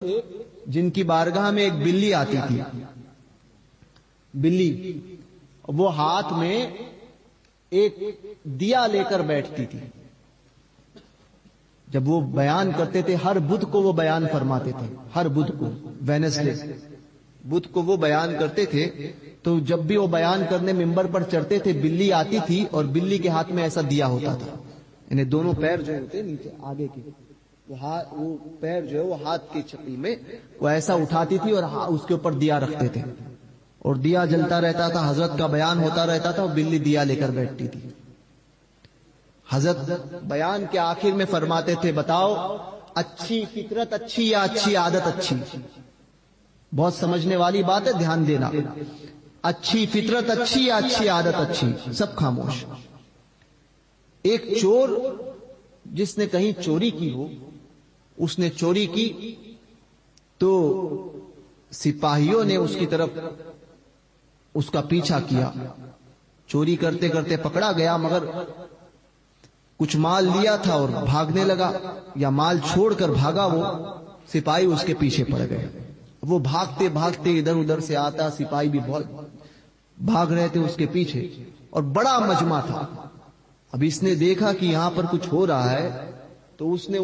جن کی بارگاہ میں ایک بلی آتی تھی. بلی وہ ہاتھ میں ایک دیا لے کر بیٹھتی تھی. جب وہ بیان کرتے تھے ہر بدھ کو وہ بیان فرماتے تھے، ہر بدھ کو، وینسڈے بدھ کو وہ بیان کرتے تھے. تو جب بھی وہ بیان کرنے ممبر پر چڑھتے تھے بلی آتی تھی اور بلی کے ہاتھ میں ایسا دیا ہوتا تھا. انہیں دونوں پیر جو ہوتے نیچے آگے کے وہ پیر جو ہے وہ ہاتھ کی چپی میں وہ ایسا اٹھاتی تھی اور اس کے اوپر دیا رکھتے تھے اور دیا جلتا رہتا تھا. حضرت کا بیان ہوتا رہتا تھا اور بلی دیا لے کر بیٹھتی تھی. حضرت بیان کے آخر میں فرماتے تھے بتاؤ اچھی فطرت اچھی یا اچھی عادت اچھی؟ بہت سمجھنے والی بات ہے، دھیان دینا. اچھی فطرت اچھی یا اچھی عادت اچھی؟ سب خاموش. ایک چور جس نے کہیں چوری کی ہو، اس نے چوری کی تو سپاہیوں نے اس کی طرف اس کا پیچھا کیا. چوری کرتے کرتے پکڑا گیا مگر کچھ مال لیا تھا اور بھاگنے لگا، یا مال چھوڑ کر بھاگا. وہ سپاہی اس کے پیچھے پڑ گئے. وہ بھاگتے بھاگتے ادھر ادھر سے آتا، سپاہی بھی بہت بھاگ رہے تھے اس کے پیچھے، اور بڑا مجمع تھا. اب اس نے دیکھا کہ یہاں پر کچھ ہو رہا ہے تو اس نے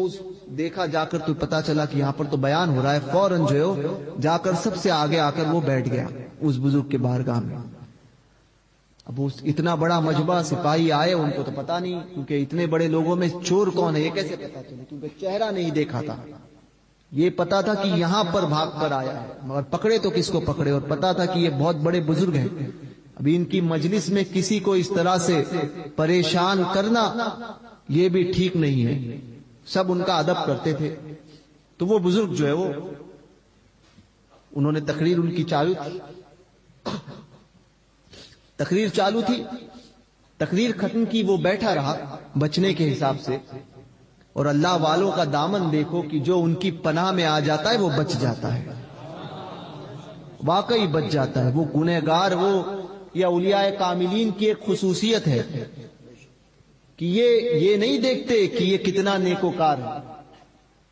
دیکھا جا کر تو پتا چلا کہ یہاں پر تو بیان ہو رہا ہے. فوراً جو ہے جا کر سب سے آگے آ کر وہ بیٹھ گیا اس بزرگ کے بارگاہ میں. اب اتنا بڑا مجمع، سپاہی آئے، ان کو تو پتا نہیں کیونکہ اتنے بڑے لوگوں میں چور کون ہے یہ کیسے پتا چلے، کیونکہ چہرہ نہیں دیکھا تھا. یہ پتا تھا کہ یہاں پر بھاگ کر آیا ہے مگر پکڑے تو کس کو پکڑے، اور پتا تھا کہ یہ بہت بڑے بزرگ ہیں. ابھی ان کی مجلس میں کسی کو اس طرح سے پریشان کرنا یہ بھی ٹھیک نہیں ہے. سب ان کا ادب کرتے تھے. تو وہ بزرگ جو ہے وہ انہوں نے تقریر ان کی چالو تھی، تقریر چالو تھی، تقریر ختم کی. وہ بیٹھا رہا بچنے کے حساب سے. اور اللہ والوں کا دامن دیکھو کہ جو ان کی پناہ میں آ جاتا ہے وہ بچ جاتا ہے، واقعی بچ جاتا ہے. وہ گنہگار، وہ یا اولیاء کاملین کی ایک خصوصیت ہے کہ یہ نہیں دیکھتے کہ یہ کتنا نیکوکار ہے.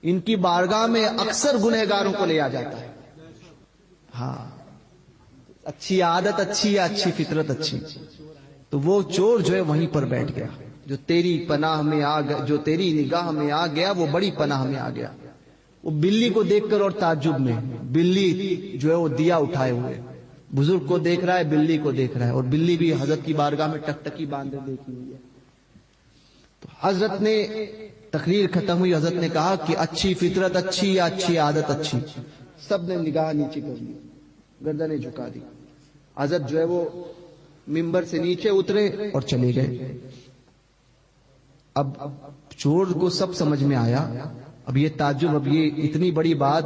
ان کی بارگاہ میں اکثر گنہگاروں کو لے آ جاتا ہے. ہاں، اچھی عادت اچھی یا اچھی فطرت اچھی؟ تو وہ چور جو ہے وہیں پر بیٹھ گیا. جو تیری پناہ میں آ گیا، جو تیری نگاہ میں آ گیا وہ بڑی پناہ میں آ گیا. وہ بلی کو دیکھ کر اور تعجب میں، بلی جو ہے وہ دیا اٹھائے ہوئے، بزرگ کو دیکھ رہا ہے، بلی کو دیکھ رہا ہے، اور بلی بھی حضرت کی بارگاہ میں ٹکٹکی باندھے دیکھی ہوئی ہے. تو حضرت نے تقریر ختم ہوئی، حضرت نے کہا کہ اچھی فطرت اچھی یا اچھی عادت اچھی؟ سب نے نگاہ نیچے کر لی، گردنیں جھکا دی. حضرت جو ہے وہ ممبر سے نیچے اترے اور چلے گئے. اب چور کو سب سمجھ میں آیا. اب یہ تعجب، اب یہ اتنی بڑی بات،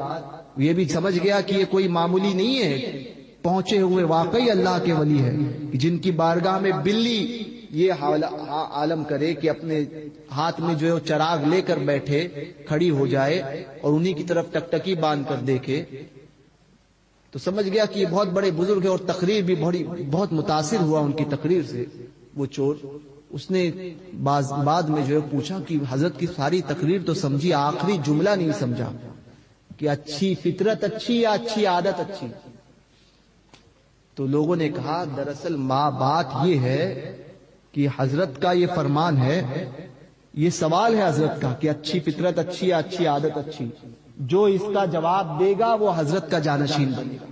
یہ بھی سمجھ گیا کہ یہ کوئی معمولی نہیں ہے. پہنچے ہوئے واقعی اللہ کے ولی ہے جن کی بارگاہ میں بلی یہ عالم کرے کہ اپنے ہاتھ میں جو ہے چراغ لے کر بیٹھے، کھڑی ہو جائے اور انہی کی طرف ٹکٹکی باندھ کر دیکھے. تو سمجھ گیا کہ یہ بہت بڑے بزرگ ہیں، اور تقریر بھی بہت متاثر ہوا ان کی تقریر سے. وہ چور، اس نے بعد میں جو ہے پوچھا کہ حضرت کی ساری تقریر تو سمجھی، آخری جملہ نہیں سمجھا کہ اچھی فطرت اچھی یا اچھی عادت اچھی؟ تو لوگوں نے کہا دراصل بات یہ ہے کہ حضرت کا یہ فرمان ہے، یہ سوال ہے حضرت کا کہ اچھی فطرت اچھی یا اچھی عادت اچھی؟ جو اس کا جواب دے گا وہ حضرت کا جانشین بنے گا.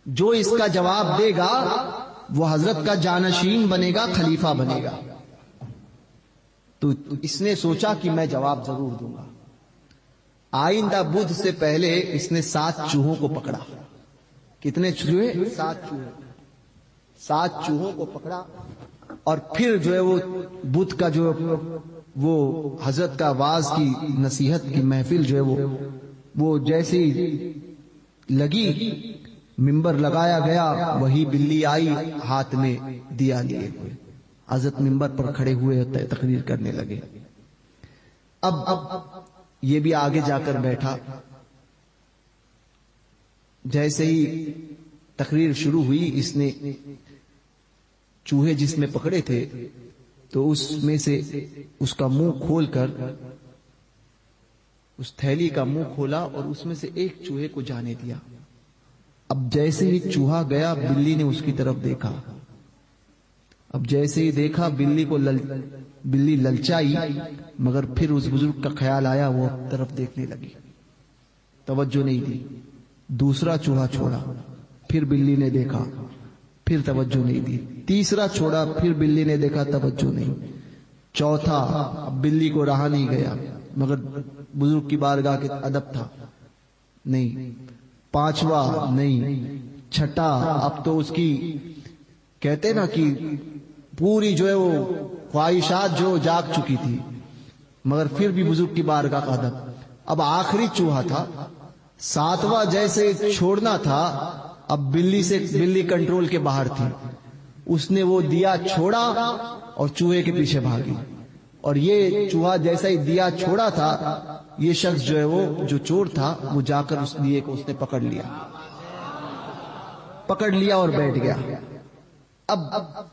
جو اس کا جواب دے گا وہ حضرت کا جانشین بنے گا، خلیفہ بنے گا. تو اس نے سوچا کہ میں جواب ضرور دوں گا. آئندہ بدھ سے پہلے اس نے 7 چوہوں کو پکڑا. کتنے چوہے؟ 7 چوہے. 7 چوہوں کو پکڑا اور پھر جو ہے وہ بدھ کا جو وہ حضرت کا واعظ کی نصیحت کی محفل جو ہے وہ جیسی لگی، ممبر لگایا گیا، وہی بلی آئی ہاتھ میں دیا لیے ہوئے. حضرت ممبر پر کھڑے ہوئے تقریر کرنے لگے. اب یہ بھی آگے جا کر بیٹھا. جیسے ہی تقریر شروع ہوئی اس نے چوہے جس میں پکڑے تھے تو اس میں سے اس کا منہ کھول کر اس تھیلی کا منہ کھولا اور اس میں سے ایک چوہے کو جانے دیا. اب جیسے ہی چوہا گیا بلی نے اس کی طرف دیکھا. اب جیسے ہی دیکھا بلی للچائی، مگر پھر اس بزرگ کا خیال آیا، وہ طرف دیکھنے لگی، توجہ نہیں دی. دوسرا چوہا چھوڑا، پھر بلی نے دیکھا، پھر توجہ نہیں دی. تیسرا چھوڑا، پھر بلی نے دیکھا، توجہ نہیں. چوتھا، اب بلی کو رہا نہیں گیا، مگر بزرگ کی بارگاہ کے ادب تھا، نہیں. پانچواں نہیں. چھٹا، اب تو اس کی کہتے نا کہ پوری جو ہے وہ خواہشات جو جاگ چکی تھی، مگر پھر بھی بزرگ کی بارگاہ کا ادب. اب آخری چوہا تھا، ساتواں جیسے چھوڑنا تھا، اب بلی کنٹرول کے باہر تھی. اس نے وہ دیا چھوڑا اور چوہے کے پیچھے بھاگی. اور یہ چوہا جیسا ہی دیا چھوڑا تھا، یہ شخص جو ہے وہ جو چور تھا، وہ جا کر اس دیے کو اس نے پکڑ لیا اور بیٹھ گیا. اب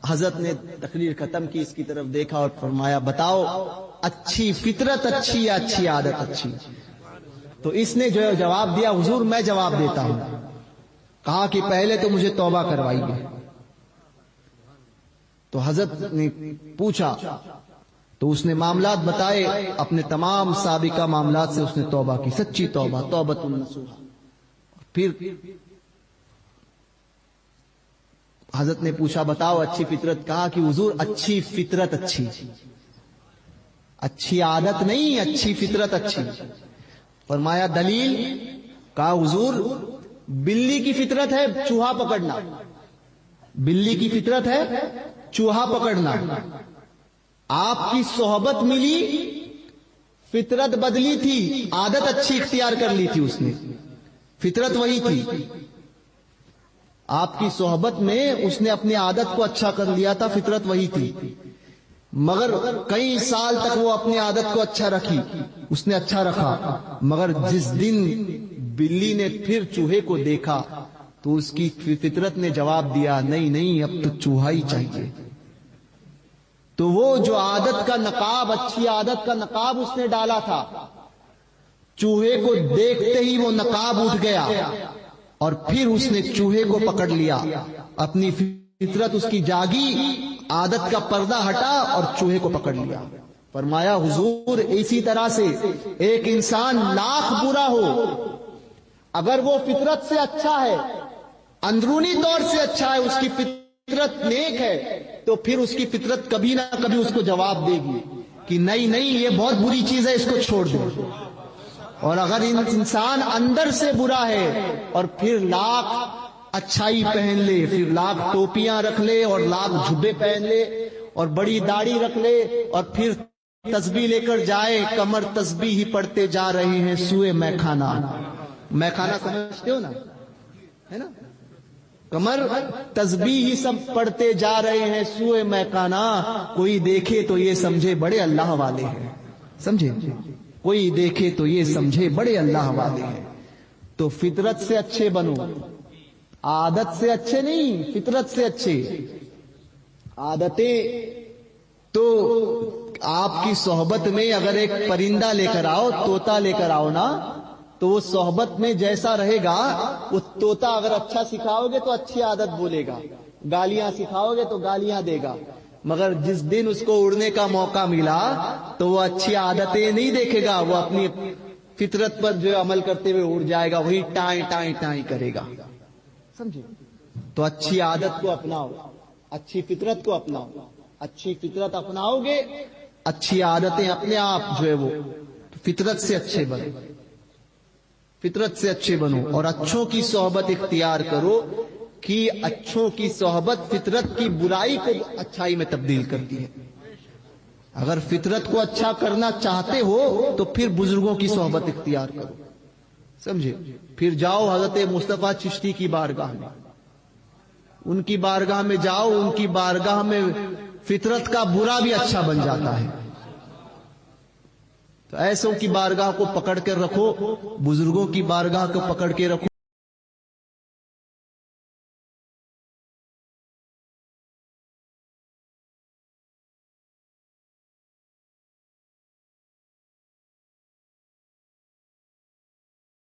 حضرت نے تقریر ختم کی، اس کی طرف دیکھا اور فرمایا، بتاؤ اچھی فطرت اچھی یا اچھی عادت اچھی؟ تو اس نے جو ہے جواب دیا، حضور میں جواب دیتا ہوں. کہا کہ پہلے تو مجھے توبہ کروائیے. تو حضرت نے پوچھا تو اس نے معاملات بتائے، اپنے تمام سابقہ معاملات سے اس نے توبہ کی، سچی توبہ، توبۃ النصوح. پھر حضرت نے پوچھا بتاؤ اچھی فطرت؟ کہا کہ حضور اچھی فطرت اچھی عادت نہیں، اچھی فطرت اچھی. فرمایا دلیل؟ کہا حضور بلی کی فطرت ہے چوہا پکڑنا، بلی کی فطرت ہے چوہا پکڑنا. آپ کی صحبت ملی، فطرت بدلی تھی، عادت اچھی اختیار کر لی تھی اس نے، فطرت وہی تھی. آپ کی صحبت میں اس نے اپنی عادت کو اچھا کر لیا تھا، فطرت وہی تھی. مگر کئی سال تک وہ اپنی عادت کو اچھا رکھی، اس نے اچھا رکھا. مگر جس دن بلی نے پھر چوہے کو دیکھا تو اس کی فطرت نے جواب دیا، نہیں اب تو چوہا ہی چاہیے. تو وہ جو عادت کا نقاب، اچھی عادت کا نقاب اس نے ڈالا تھا، چوہے کو دیکھتے ہی وہ نقاب اٹھ گیا اور پھر اس نے چوہے کو پکڑ لیا. اپنی فطرت اس کی جاگی، عادت کا پردہ ہٹا اور چوہے کو پکڑ لیا. فرمایا حضور اسی طرح سے ایک انسان لاکھ برا ہو، اگر وہ فطرت سے اچھا ہے، اندرونی طور سے اچھا ہے، اس کی فطرت نیک ہے، تو پھر اس کی فطرت کبھی نہ کبھی اس کو جواب دے گی کہ نہیں یہ بہت بری چیز ہے، اس کو چھوڑ دو. اور اگر انسان اندر سے برا ہے اور پھر لاکھ اچھائی پہن لے، پھر لاکھ ٹوپیاں رکھ لے اور لاکھ جھبے پہن لے اور بڑی داڑھی رکھ لے اور پھر تسبیح لے کر جائے، کمر تسبیح ہی پڑھتے جا رہے ہیں سوئے میخانہ. میخانہ سمجھتے ہو نا، ہے نا؟ کمر تسبیح ہی سب پڑھتے جا رہے ہیں سوئے میخانہ، کوئی دیکھے تو یہ سمجھے بڑے اللہ والے ہیں. سمجھے؟ کوئی دیکھے تو یہ سمجھے بڑے اللہ والے ہیں. تو فطرت سے اچھے بنو، عادت سے اچھے نہیں، فطرت سے اچھے. عادتیں تو آپ کی صحبت میں اگر ایک پرندہ لے کر آؤ، طوطا لے کر آؤ نا، تو وہ صحبت میں جیسا رہے گا، وہ طوطا اگر اچھا سکھاؤ گے تو اچھی عادت بولے گا، گالیاں سکھاؤ گے تو گالیاں دے گا. مگر جس دن اس کو اڑنے کا موقع ملا تو وہ اچھی عادتیں نہیں دیکھے گا، وہ اپنی فطرت پر جو عمل کرتے ہوئے اڑ جائے گا، وہی ٹائیں کرے گا. سمجھے؟ تو اچھی عادت کو اپناؤ، اچھی فطرت کو اپناؤ. اچھی فطرت اپناؤ گے، اچھی عادتیں اپنے آپ جو ہے وہ فطرت سے اچھے بنو، فطرت سے اچھے بنو. اور اچھوں کی صحبت اختیار کرو کہ اچھوں کی صحبت فطرت کی برائی کو اچھائی میں تبدیل کرتی ہے. اگر فطرت کو اچھا کرنا چاہتے ہو تو پھر بزرگوں کی صحبت اختیار کرو. سمجھے؟ پھر جاؤ حضرت مصطفیٰ چشتی کی بارگاہ میں، ان کی بارگاہ میں جاؤ، ان کی بارگاہ میں فطرت کا برا بھی اچھا بن جاتا ہے. تو ایسوں کی بارگاہ کو پکڑ کر رکھو، بزرگوں کی بارگاہ کو پکڑ کے رکھو.